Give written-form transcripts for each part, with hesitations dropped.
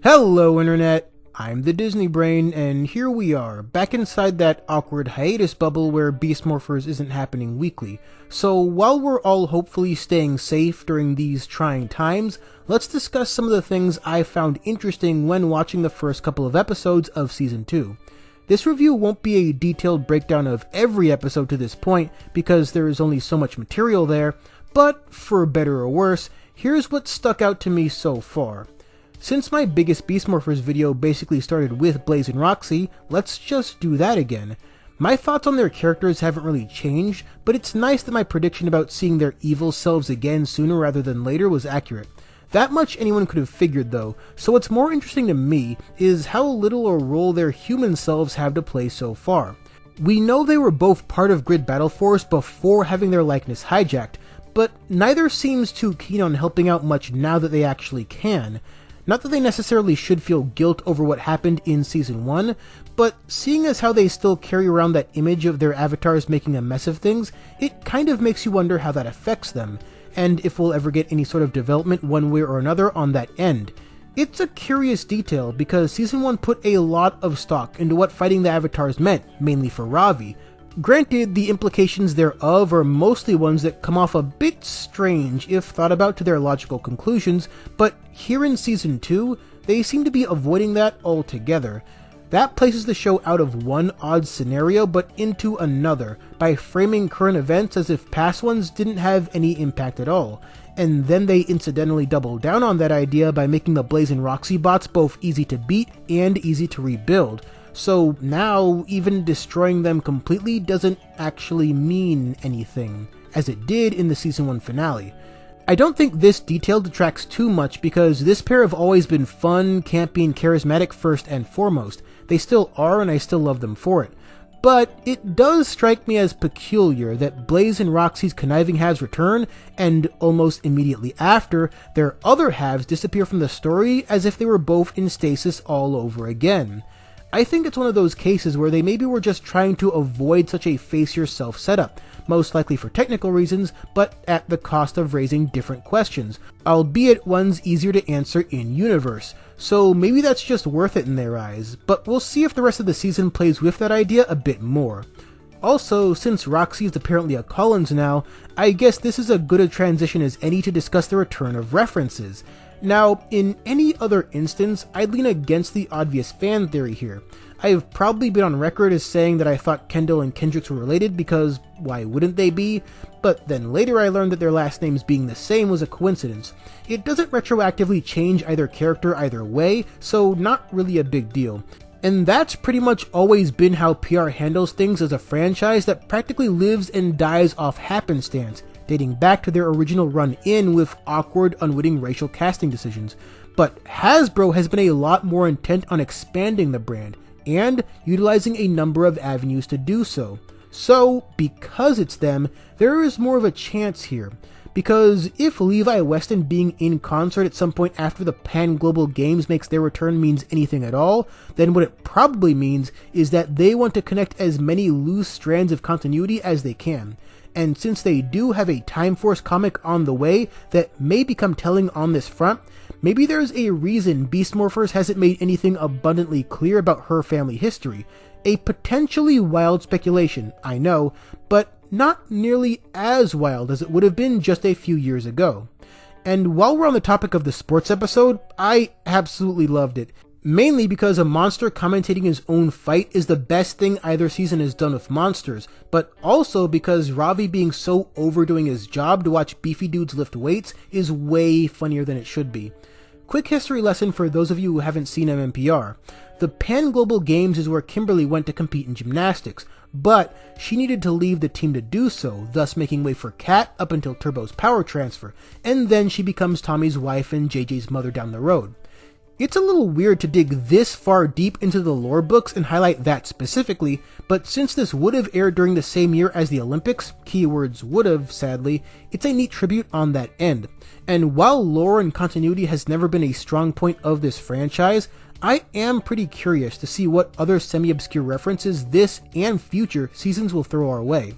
Hello Internet, I'm the Disney Brain, and here we are, back inside that awkward hiatus bubble where Beast Morphers isn't happening weekly. So while we're all hopefully staying safe during these trying times, let's discuss some of the things I found interesting when watching the first couple of episodes of Season 2. This review won't be a detailed breakdown of every episode to this point, because there is only so much material there, but for better or worse, here's what stuck out to me so far. Since my biggest Beast Morphers video basically started with Blaze and Roxy, let's just do that again. My thoughts on their characters haven't really changed, but it's nice that my prediction about seeing their evil selves again sooner rather than later was accurate. That much anyone could have figured though, so what's more interesting to me is how little a role their human selves have to play so far. We know they were both part of Grid Battle Force before having their likeness hijacked, but neither seems too keen on helping out much now that they actually can. Not that they necessarily should feel guilt over what happened in Season 1, but seeing as how they still carry around that image of their avatars making a mess of things, it kind of makes you wonder how that affects them, and if we'll ever get any sort of development one way or another on that end. It's a curious detail because Season 1 put a lot of stock into what fighting the avatars meant, mainly for Ravi. Granted, the implications thereof are mostly ones that come off a bit strange if thought about to their logical conclusions, but here in Season 2, they seem to be avoiding that altogether. That places the show out of one odd scenario but into another, by framing current events as if past ones didn't have any impact at all. And then they incidentally double down on that idea by making the Blaze and Roxy bots both easy to beat and easy to rebuild. So now, even destroying them completely doesn't actually mean anything, as it did in the Season 1 finale. I don't think this detail detracts too much because this pair have always been fun, campy, and charismatic first and foremost. They still are, and I still love them for it. But it does strike me as peculiar that Blaze and Roxy's conniving halves return, and almost immediately after, their other halves disappear from the story as if they were both in stasis all over again. I think it's one of those cases where they maybe were just trying to avoid such a face-yourself setup, most likely for technical reasons, but at the cost of raising different questions, albeit ones easier to answer in-universe. So maybe that's just worth it in their eyes, but we'll see if the rest of the season plays with that idea a bit more. Also, since Roxy is apparently a Collins now, I guess this is as good a transition as any to discuss the return of references. Now, in any other instance, I'd lean against the obvious fan theory here. I have probably been on record as saying that I thought Kendall and Kendrix were related because why wouldn't they be? But then later I learned that their last names being the same was a coincidence. It doesn't retroactively change either character either way, so not really a big deal. And that's pretty much always been how PR handles things as a franchise that practically lives and dies off happenstance, dating back to their original run-in with awkward, unwitting racial casting decisions. But Hasbro has been a lot more intent on expanding the brand, and utilizing a number of avenues to do so. So, because it's them, there is more of a chance here. Because if Levi Weston being in concert at some point after the Pan-Global Games makes their return means anything at all, then what it probably means is that they want to connect as many loose strands of continuity as they can. And since they do have a Time Force comic on the way that may become telling on this front, maybe there's a reason Beast Morphers hasn't made anything abundantly clear about her family history. A potentially wild speculation, I know, but not nearly as wild as it would have been just a few years ago. And while we're on the topic of the sports episode, I absolutely loved it. Mainly because a monster commentating his own fight is the best thing either season has done with monsters, but also because Ravi being so overdoing his job to watch beefy dudes lift weights is way funnier than it should be. Quick history lesson for those of you who haven't seen MMPR. The Pan Global Games is where Kimberly went to compete in gymnastics, but she needed to leave the team to do so, thus making way for Kat up until Turbo's power transfer, and then she becomes Tommy's wife and JJ's mother down the road. It's a little weird to dig this far deep into the lore books and highlight that specifically, but since this would have aired during the same year as the Olympics, keywords would have, sadly, it's a neat tribute on that end. And while lore and continuity has never been a strong point of this franchise, I am pretty curious to see what other semi-obscure references this and future seasons will throw our way.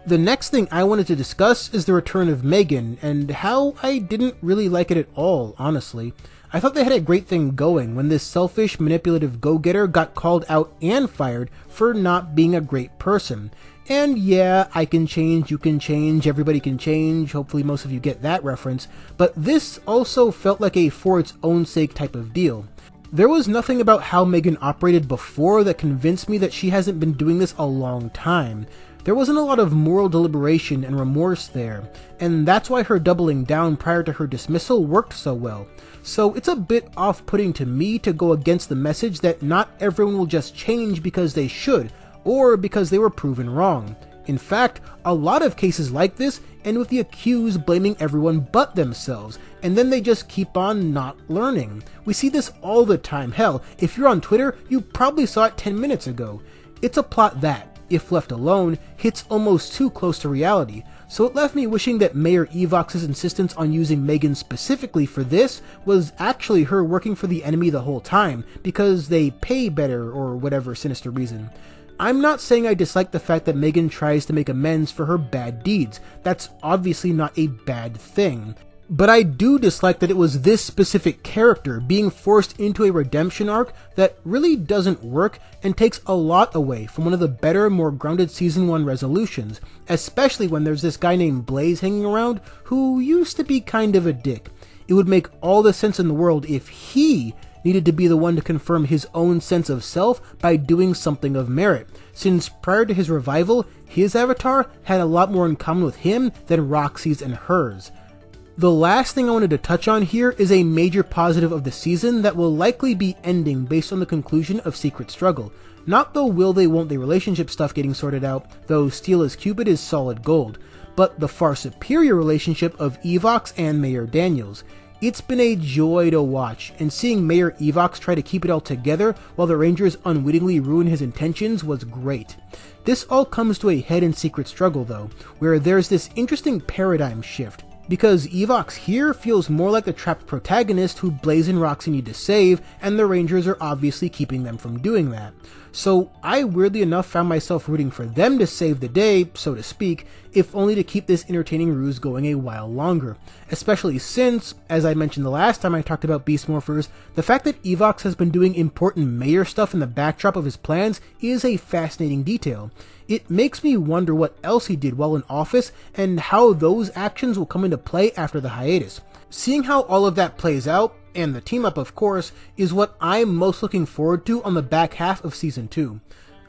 The next thing I wanted to discuss is the return of Megan, and how I didn't really like it at all, honestly. I thought they had a great thing going when this selfish, manipulative go-getter got called out and fired for not being a great person. And yeah, I can change, you can change, everybody can change, hopefully most of you get that reference, but this also felt like a for its own sake type of deal. There was nothing about how Megan operated before that convinced me that she hasn't been doing this a long time. There wasn't a lot of moral deliberation and remorse there, and that's why her doubling down prior to her dismissal worked so well. So it's a bit off-putting to me to go against the message that not everyone will just change because they should, or because they were proven wrong. In fact, a lot of cases like this end with the accused blaming everyone but themselves, and then they just keep on not learning. We see this all the time. Hell, if you're on Twitter, you probably saw it 10 minutes ago. It's a plot that, if left alone, hits almost too close to reality, so it left me wishing that Mayor Evox's insistence on using Megan specifically for this was actually her working for the enemy the whole time, because they pay better or whatever sinister reason. I'm not saying I dislike the fact that Megan tries to make amends for her bad deeds. That's obviously not a bad thing. But I do dislike that it was this specific character being forced into a redemption arc that really doesn't work and takes a lot away from one of the better, more grounded Season 1 resolutions, especially when there's this guy named Blaze hanging around who used to be kind of a dick. It would make all the sense in the world if he needed to be the one to confirm his own sense of self by doing something of merit, since prior to his revival, his avatar had a lot more in common with him than Roxy's and hers. The last thing I wanted to touch on here is a major positive of the season that will likely be ending based on the conclusion of Secret Struggle. Not the will they won't they relationship stuff getting sorted out, though Steel as Cupid is solid gold, but the far superior relationship of Evox and Mayor Daniels. It's been a joy to watch, and seeing Mayor Evox try to keep it all together while the Rangers unwittingly ruin his intentions was great. This all comes to a head in Secret Struggle though, where there's this interesting paradigm shift, because Evox here feels more like the trapped protagonist who Blaze and Roxy need to save, and the Rangers are obviously keeping them from doing that. So I weirdly enough found myself rooting for them to save the day, so to speak, if only to keep this entertaining ruse going a while longer. Especially since, as I mentioned the last time I talked about Beast Morphers, the fact that Evox has been doing important mayor stuff in the backdrop of his plans is a fascinating detail. It makes me wonder what else he did while in office and how those actions will come into play after the hiatus. Seeing how all of that plays out, and the team up of course, is what I'm most looking forward to on the back half of Season 2.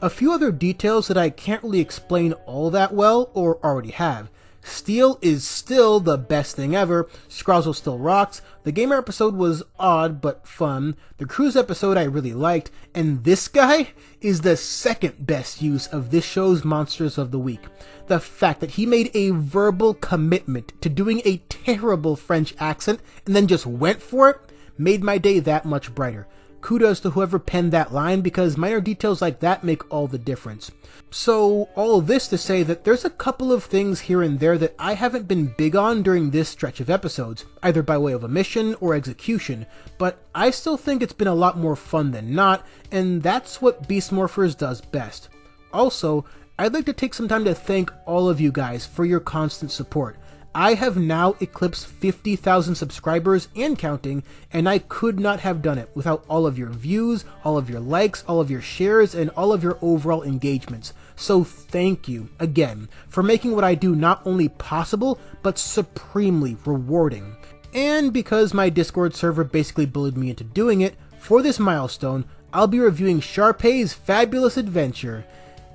A few other details that I can't really explain all that well, or already have. Steel is still the best thing ever, Scrozzle still rocks, the Gamer episode was odd but fun, the Cruise episode I really liked, and this guy is the second best use of this show's Monsters of the Week. The fact that he made a verbal commitment to doing a terrible French accent and then just went for it made my day that much brighter. Kudos to whoever penned that line, because minor details like that make all the difference. So all of this to say that there's a couple of things here and there that I haven't been big on during this stretch of episodes, either by way of omission or execution, but I still think it's been a lot more fun than not, and that's what Beast Morphers does best. Also, I'd like to take some time to thank all of you guys for your constant support. I have now eclipsed 50,000 subscribers and counting, and I could not have done it without all of your views, all of your likes, all of your shares, and all of your overall engagements. So thank you, again, for making what I do not only possible, but supremely rewarding. And because my Discord server basically bullied me into doing it, for this milestone, I'll be reviewing Sharpay's fabulous adventure.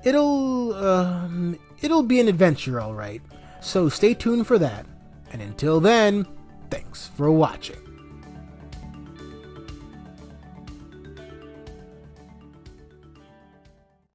It'll be an adventure, alright. So stay tuned for that, and until then, thanks for watching.